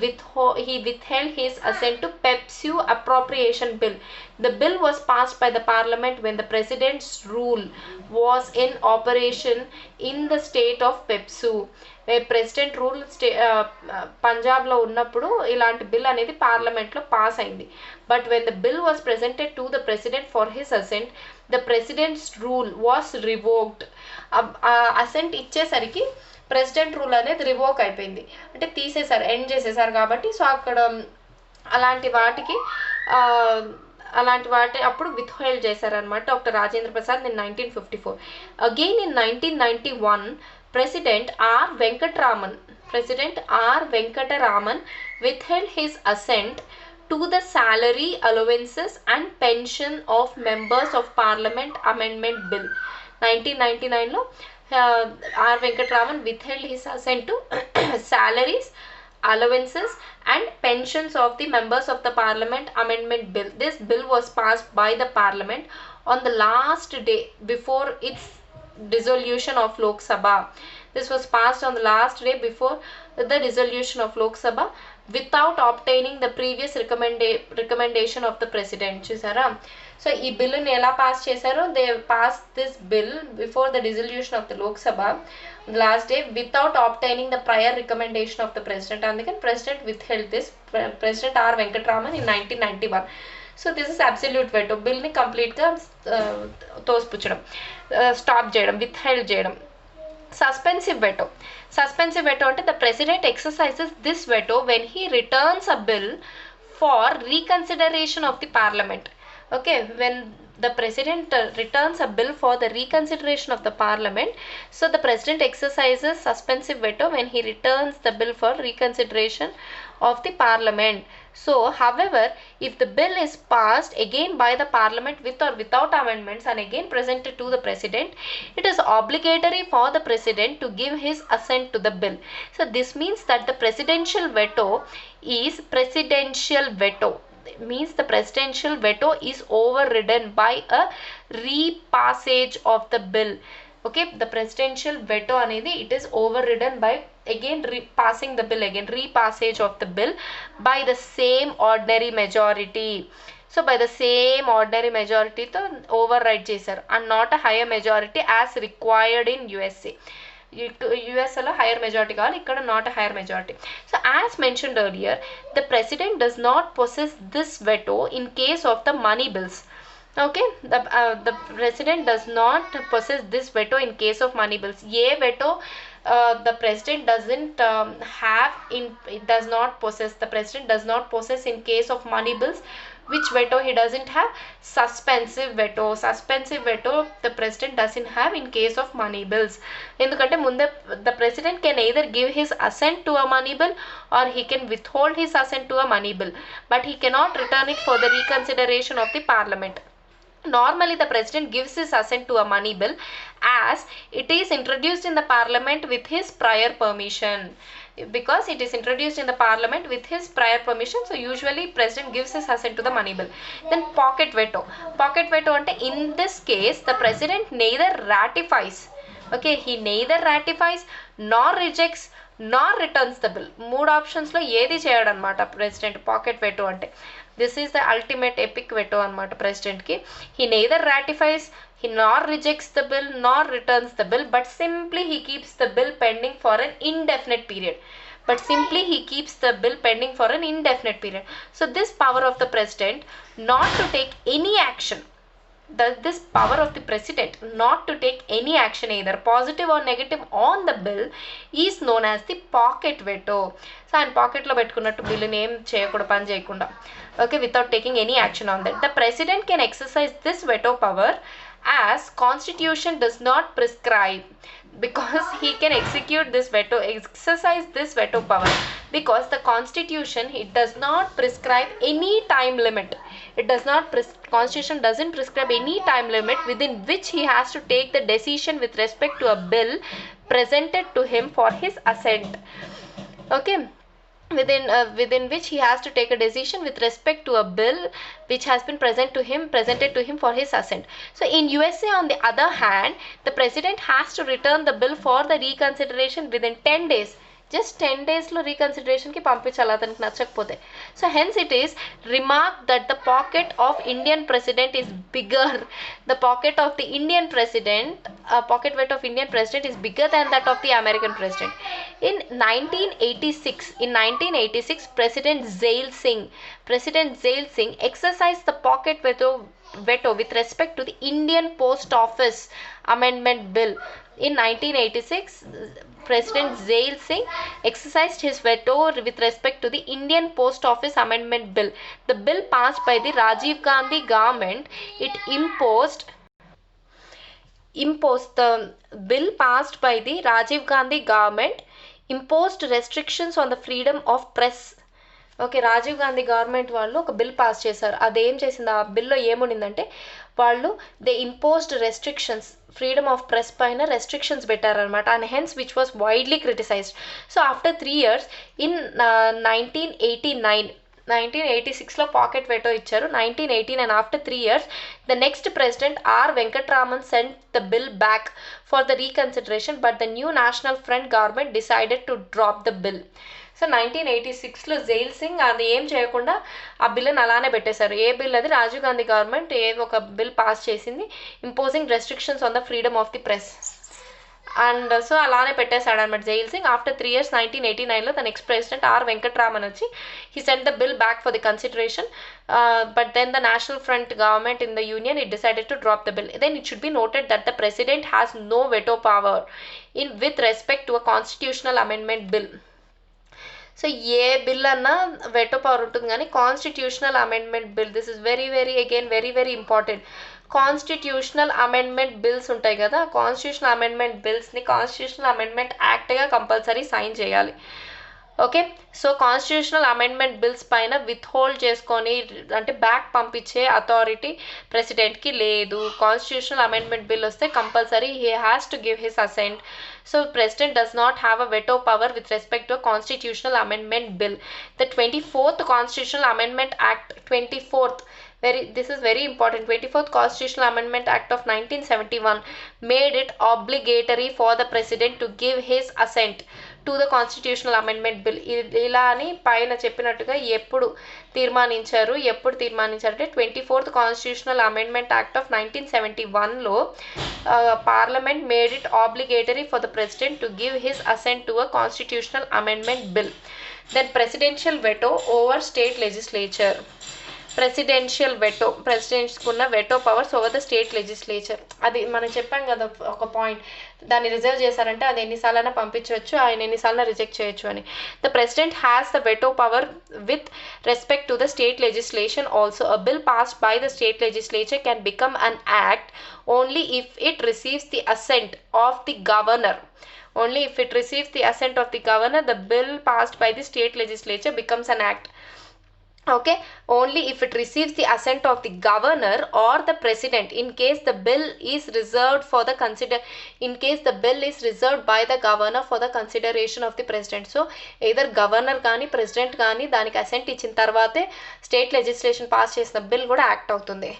withheld his assent to PEPSU appropriation bill. The bill was passed by the parliament when the president's rule was in operation in the state of PEPSU. President rule పంజాబ్లో ఉన్నప్పుడు ఇలాంటి bill అనేది పార్లమెంట్లో pass అయింది. But when the bill was presented to the president for his assent the president's rule was revoked. Assent ఇచ్చేసరికి president rule అనేది revoke అయిపోయింది, అంటే తీసేశారు, ఎండ్ చేసేసారు కాబట్టి. సో అక్కడ అలాంటి వాటి అప్పుడు విత్హోల్డ్ చేశారనమాట doctor Rajendra Prasad in 1954. Again in 1991 President R. Venkataraman withheld his assent to the salary allowances and pension of members of parliament amendment bill. 1999 లో R. Venkataraman withheld his assent to salaries, allowances and pensions of the members of the parliament amendment bill. This bill was passed by the parliament on the last day before its dissolution of Lok Sabha. This was passed on the last day before the dissolution of Lok Sabha without obtaining the previous recommendation of the president. చూసారా? So ఈ బిల్లుని ఎలా pass చేశారో, they pass this bill before the dissolution of the Lok Sabha last day without obtaining the prior recommendation of the president. అందుకని president withheld this, president R Venkataraman in 1991. So this is absolute veto. బిల్ని కంప్లీట్గా తోసిపుచ్చడం, stop చేయడం, withheld చేయడం. Suspensive veto. Suspensive veto అంటే the president exercises this veto when he returns a bill for reconsideration of the parliament. Okay, when the president returns a bill for the reconsideration of the parliament, so the president exercises suspensive veto when he returns the bill for reconsideration of the parliament. So however, if the bill is passed again by the parliament with or without amendments and again presented to the president, it is obligatory for the president to give his assent to the bill. So this means that the presidential veto is presidential veto. Means the presidential veto is overridden by a repassage of the bill. Okay, the presidential veto anedi it is overridden by again repassing the bill, again repassage of the bill by the same ordinary majority. So by the same ordinary majority to override chesaru and not a higher majority as required in USA. యుఎస్లో higher majority కావాలి, ఇక్కడ not a higher majority. So as mentioned earlier the president does not possess this veto in case of the money bills. Okay, the president does not possess this veto in case of money bills. Ye veto the president doesn't have in, it does not possess, the president does not possess in case of money bills. Which veto he doesn't have? Suspensive veto. Suspensive veto the president doesn't have in case of money bills. Endukante munde the president can either give his assent to a money bill or he can withhold his assent to a money bill, but he cannot return it for the reconsideration of the parliament. Normally, the president gives his assent to a money bill as it is introduced in the parliament with his prior permission. Because it is introduced in the parliament with his prior permission, so usually president gives his assent to the money bill. Then pocket veto. Pocket veto ante in this case the president neither ratifies, okay, he neither ratifies nor rejects nor returns the bill. మూడు ఆప్షన్స్లో ఏది చేయడనమాట president pocket veto అంటే. This is the ultimate epic veto అనమాట ప్రెసిడెంట్కి. He neither ratifies, he nor rejects the bill nor returns the bill, but simply he keeps the bill pending for an indefinite period. So this power of the president not to take any action, this power of the president not to take any action either positive or negative on the bill is known as the pocket veto. So ఆయన పాకెట్లో పెట్టుకున్నట్టు బిల్లుని ఏం చేయకుండా పని చేయకుండా, okay, without taking any action on that. The president can exercise this veto power as constitution does not prescribe, because he can exercise this veto power because the constitution, it does not prescribe any time limit. Constitution doesn't prescribe any time limit within which he has to take the decision with respect to a bill presented to him for his assent. Okay, within which he has to take a decision with respect to a bill which has been presented to him for his assent. So in USA, on the other hand, the president has to return the bill for the reconsideration within 10 days. Just 10 daysలో రీకన్సిడరేషన్కి పంపించాలి అతనికి నచ్చకపోతే. So hence it is remark that the pocket of Indian president is bigger. The pocket of the Indian president, pocket veto of Indian president is bigger than that of the American president. In 1986, President Zail Singh exercised the pocket veto with respect to the Indian Post Office Amendment Bill. In 1986, President Zail Singh exercised his veto with respect to the Indian Post Office Amendment Bill. The bill passed by the Rajiv Gandhi government. It imposed the bill passed by the Rajiv Gandhi government imposed restrictions on the freedom of press. Okay, Rajiv Gandhi government వాళ్ళు ఒక bill pass చేశారు. అదేం చేసింది, ఆ బిల్లో ఏముండిందంటే వాళ్ళు they imposed restrictions, freedom of press పైన రెస్ట్రిక్షన్స్ పెట్టారనమాట. And hence which was widely criticised. So after 3 years in 1986లో పాకెట్ వెటో ఇచ్చారు. 1989 after 3 years the next president R Venkataraman sent the bill back for the reconsideration, but the new National Front government decided to drop the bill. సో 1986లో జైల్ సింగ్ అది ఏం చేయకుండా ఆ బిల్లుని అలానే పెట్టేశారు. ఏ బిల్ అది, రాజీవ్ గాంధీ గవర్నమెంట్ ఒక బిల్ పాస్ చేసింది imposing restrictions on the freedom of the press. And so అలానే పెట్టేశాడు అనమాట జైల్ సింగ్. ఆఫ్టర్ 3 years 1989లో the next president R Venkataraman వచ్చి he sent the bill back for the consideration, but then the National Front government in the union it decided to drop the bill. Then it should be noted that the president has no వెటో power with respect to a constitutional amendment bill. So ఏ bill అన్నా veto power ఉంటుంది, కానీ constitutional amendment bill, this is very very important. Constitutional amendment bills ఉంటాయి కదా, constitutional amendment బిల్స్ని constitutional amendment యాక్ట్గా compulsory sign చేయాలి. Okay, so constitutional amendment bills పైన విత్హోల్డ్ చేసుకొని అంటే బ్యాక్ పంపించే అథారిటీ ప్రెసిడెంట్కి లేదు. కాన్స్టిట్యూషనల్ అమెండ్మెంట్ బిల్ వస్తే compulsory he has to give his assent. So president does not have a veto power with respect to a constitutional amendment bill. The 24th Constitutional Amendment Act, 24th, this is very important, 24th Constitutional Amendment Act of 1971 made it obligatory for the president to give his assent to the constitutional amendment bill. ఇలా అని పైన చెప్పినట్టుగా ఎప్పుడు తీర్మానించారు అంటే 24th Constitutional Amendment Act of 1971లో Parliament made it obligatory for the president to give his assent to a constitutional amendment bill. Then presidential veto over state legislature. Presidential veto, ప్రెసిడెంట్స్కున్న veto powers over the state legislature. అది మనం చెప్పాం కదా ఒక point, దాన్ని reserve చేశారంటే అది ఎన్నిసార్లైనా పంపించవచ్చు, ఆయన ఎన్నిసార్లు రిజెక్ట్ చేయొచ్చు అని. The president has the veto power with respect to the state legislation also. A bill passed by the state legislature can become an act only if it receives the assent of the governor. Only if it receives the assent of the governor, the bill passed by the state legislature becomes an act. Okay, only if it receives the assent of the governor or the president, in case the bill is reserved for the in case the bill is reserved by the governor for the consideration of the president. So either governor కానీ president కానీ దానికి assigned ఇచ్చిన తర్వాతే state legislation pass చేసిన bill కూడా act అవుతుంది.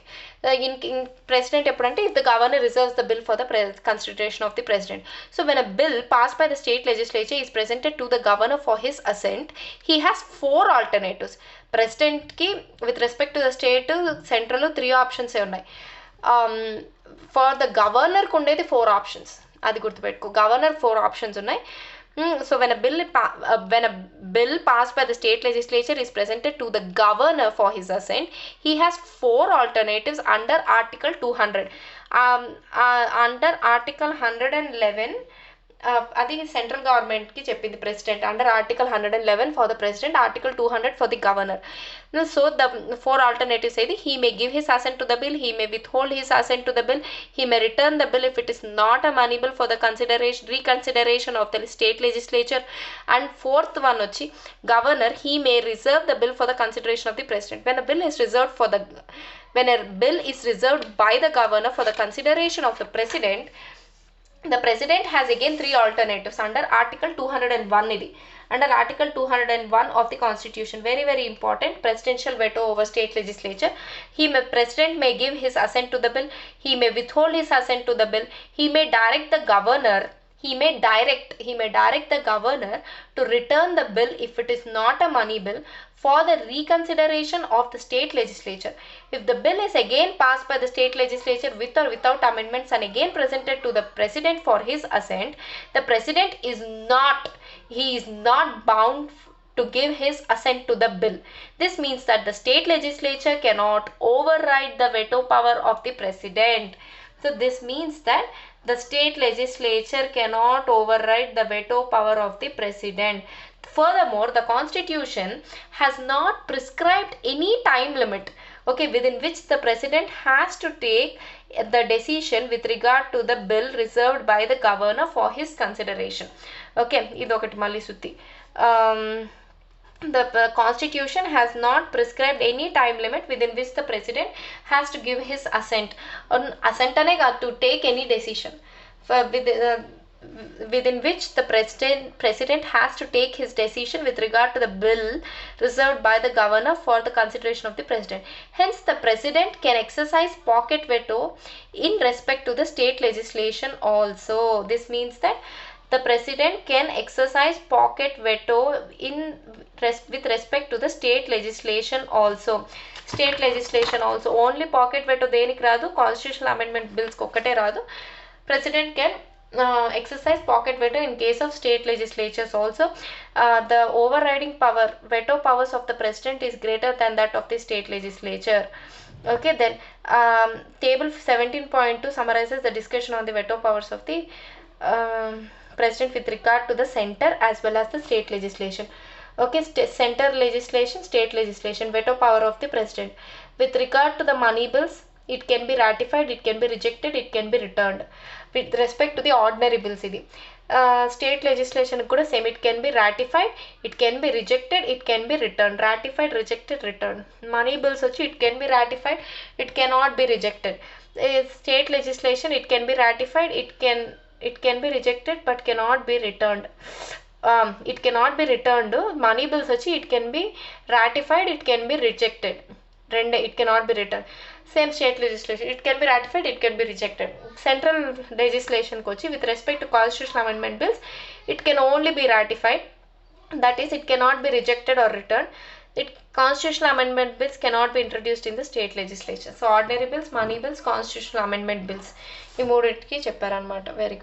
in president ఎప్పుడంటే if the governor reserves the bill for the consideration of the president. So when a bill passed by the state legislature is presented to the governor for his assent, he has 4 alternatives. ప్రెసిడెంట్కి with respect to the state central 3 options ఉన్నాయి. For the గవర్నర్కి ఉండేది 4 options, అది గుర్తుపెట్టుకో. Governor 4 options ఉన్నాయి. So when a bill passed by the state legislature is presented to the governor for his assent, he has 4 alternatives under Article 200. Under Article 111, అది central గవర్నమెంట్కి చెప్పింది president. Under article 111 for the president, article 200 for the governor. So the 4 alternatives ఏది, he may give his assent to the bill, he may withhold his assent to the bill, he may return the bill if it is not amenable for the reconsideration of the state legislature, and 4th one వచ్చి governor, he may reserve the bill for the consideration of the president. When a bill is reserved by the governor for the consideration of the president, the president has again 3 alternatives under Article 201 idi. Under Article 201 of the Constitution, very very important, presidential veto over state legislature. President may give his assent to the bill, he may withhold his assent to the bill, he may direct the governor to return the bill if it is not a money bill for the reconsideration of the state legislature. If the bill is again passed by the state legislature with or without amendments and again presented to the president for his assent, the president is not bound to give his assent to the bill. This means that the state legislature cannot override the veto power of the president. So this means that the state legislature cannot override the veto power of the president. Furthermore, the Constitution has not prescribed any time limit, okay, within which the president has to take the decision with regard to the bill reserved by the governor for his consideration. Okay, idokati malli sutti. The Constitution has not prescribed any time limit within which the president has to give his assent. Assent ane kaadu, to take any decision within which the president has to take his decision with regard to the bill reserved by the governor for the consideration of the president. Hence, the president can exercise pocket veto in respect to the state legislation also. This means that the president can exercise pocket veto with respect to the state legislation also. State legislation also. Only pocket veto దేనికి రాదు, constitutional amendment bills ఒక్కటే రాదు. President can exercise pocket veto in case of state legislatures also. The overriding veto powers of the president is greater than that of the state legislature. Okay, then table 17.2 summarizes the discussion on the veto powers of the president with regard to the center as well as the state legislation. Okay, center legislation, state legislation, veto power of the president. With regard to the money bills, it can be ratified, it can be rejected, it can be returned. With respect to the ordinary bills idi, state legislation kuda same, it can be ratified, it can be rejected, it can be returned. Ratified, rejected, returned. Money bills vachi, it can be ratified, it cannot be rejected. State legislation, it can be ratified, it can be rejected but cannot be returned. It cannot be returned. Money bills vachi, it can be ratified, it can be rejected. It cannot be returned. Same state legislation, it can be ratified, it can be rejected. Central legislation kochi, with respect to constitutional amendment bills, it can only be ratified, that is, it cannot be rejected or returned. Constitutional amendment bills cannot be introduced in the state legislature. So ordinary bills, money bills, constitutional amendment bills, ఈ మూడింటికి చెప్పారనమాట. Very good.